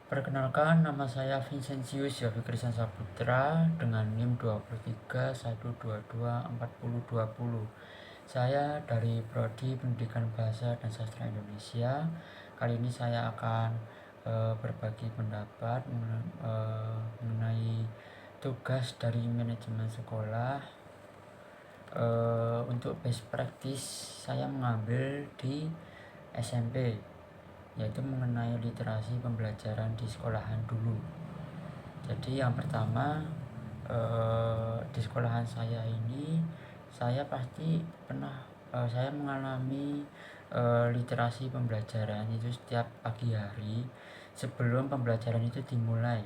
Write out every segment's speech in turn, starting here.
Perkenalkan, nama saya Vincentius Yofi Kristian Saputra dengan NIM 23 122 4020. Saya dari Prodi Pendidikan Bahasa dan Sastra Indonesia. Kali ini saya akan berbagi pendapat mengenai tugas dari manajemen sekolah. Untuk best practice saya mengambil di SMP, yaitu mengenai literasi pembelajaran di sekolahan dulu. Jadi yang pertama, di sekolahan saya ini saya pasti pernah saya mengalami literasi pembelajaran itu setiap pagi hari sebelum pembelajaran itu dimulai.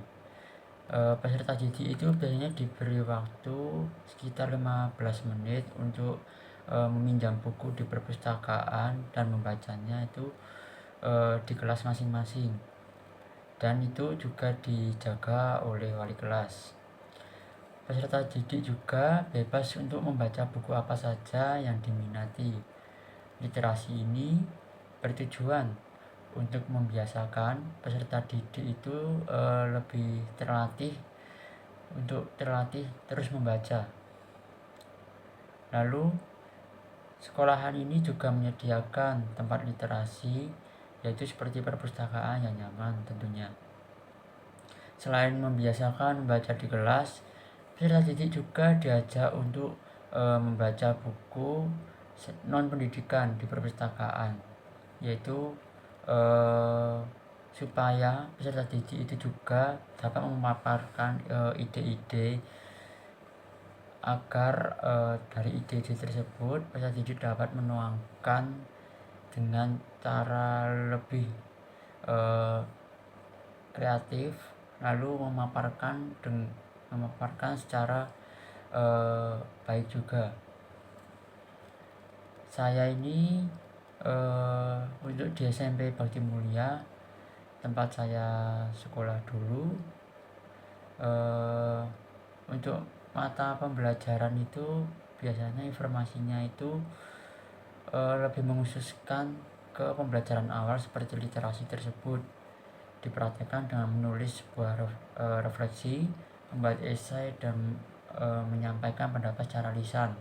Peserta didik itu biasanya diberi waktu sekitar 15 menit untuk meminjam buku di perpustakaan dan membacanya itu di kelas masing-masing, dan itu juga dijaga oleh wali kelas. Peserta didik juga bebas untuk membaca buku apa saja yang diminati. Literasi ini bertujuan untuk membiasakan peserta didik itu lebih terlatih terus membaca. Lalu sekolahan ini juga menyediakan tempat literasi, yaitu seperti perpustakaan yang nyaman tentunya. Selain membiasakan membaca di kelas, peserta didik juga diajak untuk membaca buku non pendidikan di perpustakaan, yaitu supaya peserta didik itu juga dapat memaparkan ide-ide, agar dari ide-ide tersebut peserta didik dapat menuangkan dengan cara lebih kreatif, lalu memaparkan secara baik juga. Saya ini untuk di SMP Bakti Mulia, tempat saya sekolah dulu, untuk mata pembelajaran itu biasanya informasinya itu lebih menghususkan ke pembelajaran awal seperti literasi tersebut. Diperhatikan dengan menulis sebuah refleksi, membuat esai, dan menyampaikan pendapat secara lisan.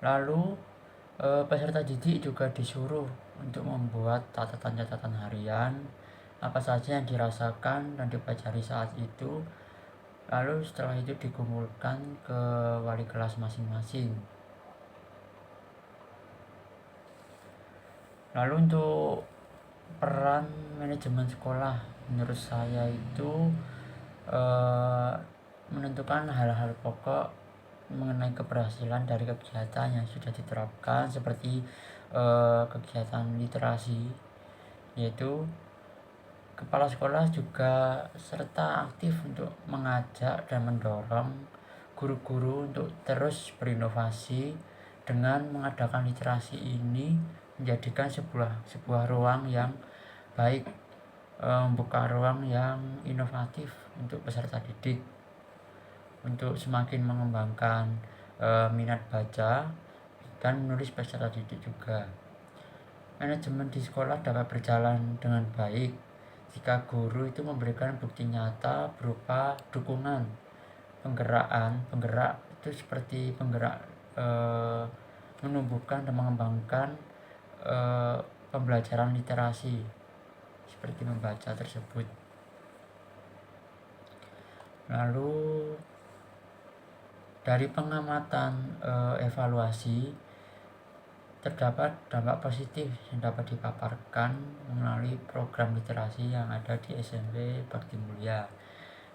Lalu peserta didik juga disuruh untuk membuat catatan-catatan harian, apa saja yang dirasakan dan dipelajari saat itu. Lalu setelah itu dikumpulkan ke wali kelas masing-masing. Lalu untuk peran manajemen sekolah, menurut saya itu menentukan hal-hal pokok mengenai keberhasilan dari kegiatan yang sudah diterapkan, seperti kegiatan literasi, yaitu kepala sekolah juga serta aktif untuk mengajak dan mendorong guru-guru untuk terus berinovasi dengan mengadakan literasi ini, menjadikan sebuah ruang yang baik, membuka ruang yang inovatif untuk peserta didik untuk semakin mengembangkan minat baca dan menulis peserta didik juga. Manajemen di sekolah dapat berjalan dengan baik jika guru itu memberikan bukti nyata berupa dukungan penggerak itu seperti penggerak menumbuhkan dan mengembangkan pembelajaran literasi seperti membaca tersebut. Lalu dari pengamatan evaluasi, terdapat dampak positif yang dapat dipaparkan melalui program literasi yang ada di SMP Bakti Mulia,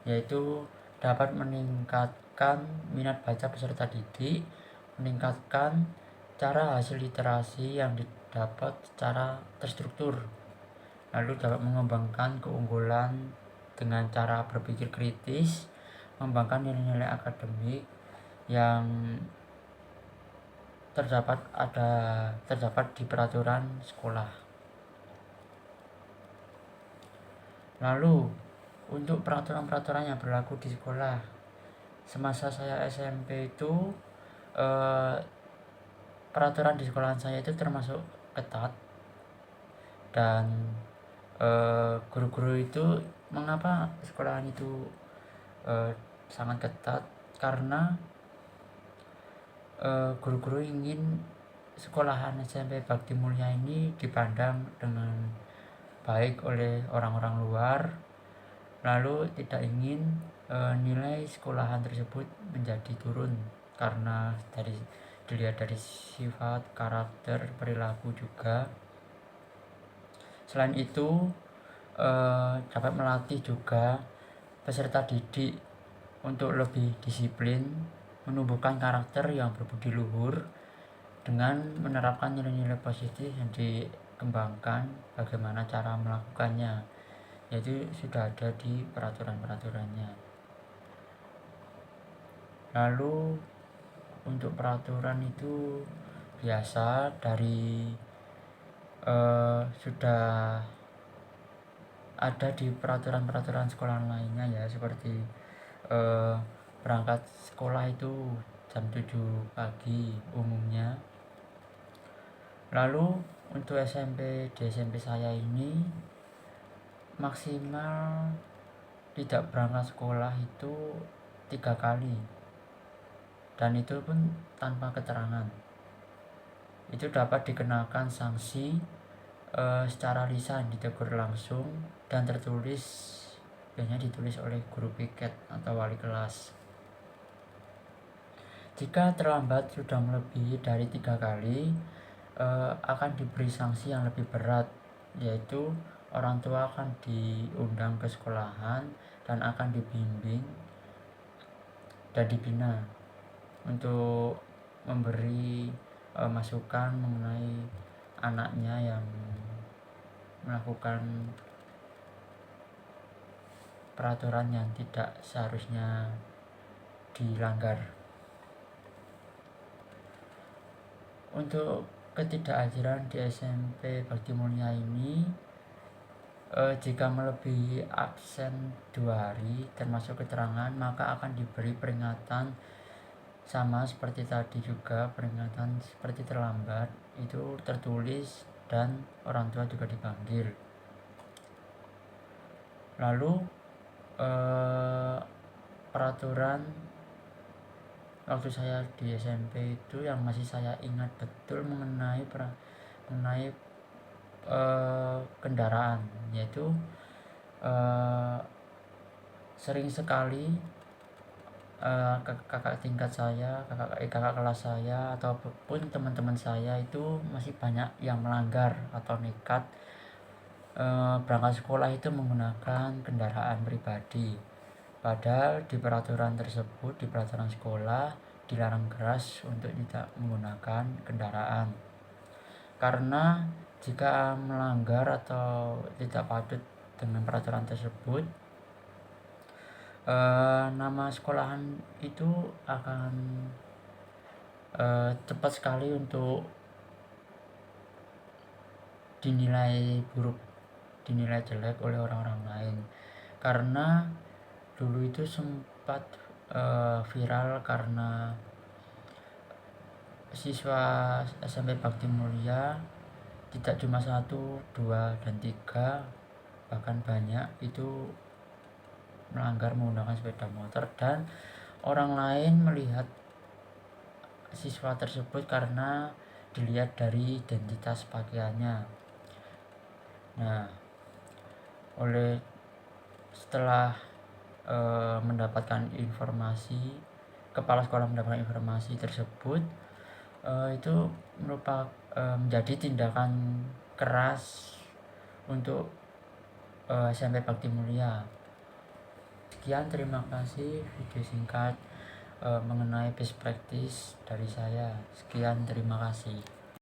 yaitu dapat meningkatkan minat baca peserta didik, meningkatkan cara hasil literasi yang didapat secara terstruktur, lalu dapat mengembangkan keunggulan dengan cara berpikir kritis, mengembangkan nilai-nilai akademik yang terdapat di peraturan sekolah. Lalu untuk peraturan-peraturan yang berlaku di sekolah, semasa saya SMP itu peraturan di sekolahan saya itu termasuk ketat, dan guru-guru itu, mengapa sekolahan itu sangat ketat, karena guru-guru ingin sekolahan SMP Bakti Mulia ini dipandang dengan baik oleh orang-orang luar, lalu tidak ingin nilai sekolahan tersebut menjadi turun, karena dilihat dari sifat, karakter, perilaku juga. Selain itu dapat melatih juga peserta didik untuk lebih disiplin, menumbuhkan karakter yang berbudi luhur dengan menerapkan nilai-nilai positif yang dikembangkan. Bagaimana cara melakukannya, yaitu sudah ada di peraturan-peraturannya. Lalu untuk peraturan itu biasa dari sudah ada di peraturan-peraturan sekolah lainnya ya, seperti berangkat sekolah itu jam 7 pagi umumnya. Lalu untuk di SMP saya ini maksimal tidak berangkat sekolah itu 3 kali, dan itu pun tanpa keterangan. Itu dapat dikenakan sanksi secara lisan, ditegur langsung, dan tertulis, biasanya ditulis oleh guru piket atau wali kelas. Jika terlambat sudah melebihi dari 3 kali, akan diberi sanksi yang lebih berat, yaitu orang tua akan diundang ke sekolahan dan akan dibimbing dan dibina untuk memberi masukan mengenai anaknya yang melakukan peraturan yang tidak seharusnya dilanggar. Untuk ketidakhadiran di SMP Bakti Mulia ini, jika melebihi absen 2 hari termasuk keterangan, maka akan diberi peringatan, sama seperti tadi juga, peringatan seperti terlambat itu tertulis dan orang tua juga dipanggil. Lalu peraturan waktu saya di SMP itu yang masih saya ingat betul mengenai kendaraan, yaitu sering sekali kakak tingkat saya, kakak kelas saya, ataupun teman-teman saya itu masih banyak yang melanggar atau nekat berangkat sekolah itu menggunakan kendaraan pribadi. Padahal di peraturan tersebut, di peraturan sekolah, dilarang keras untuk tidak menggunakan kendaraan. Karena jika melanggar atau tidak patuh dengan peraturan tersebut, nama sekolahan itu akan cepat sekali untuk dinilai buruk, dinilai jelek oleh orang-orang lain. Karena dulu itu sempat viral karena siswa SMP Bakti Mulia tidak cuma 1, 2, dan 3, bahkan banyak itu melanggar menggunakan sepeda motor, dan orang lain melihat siswa tersebut karena dilihat dari identitas pakaiannya. Nah, setelah mendapatkan informasi, kepala sekolah mendapatkan informasi tersebut, itu menjadi tindakan keras untuk SMP Bakti Mulia. Sekian, terima kasih video singkat mengenai best practice dari saya. Sekian, terima kasih.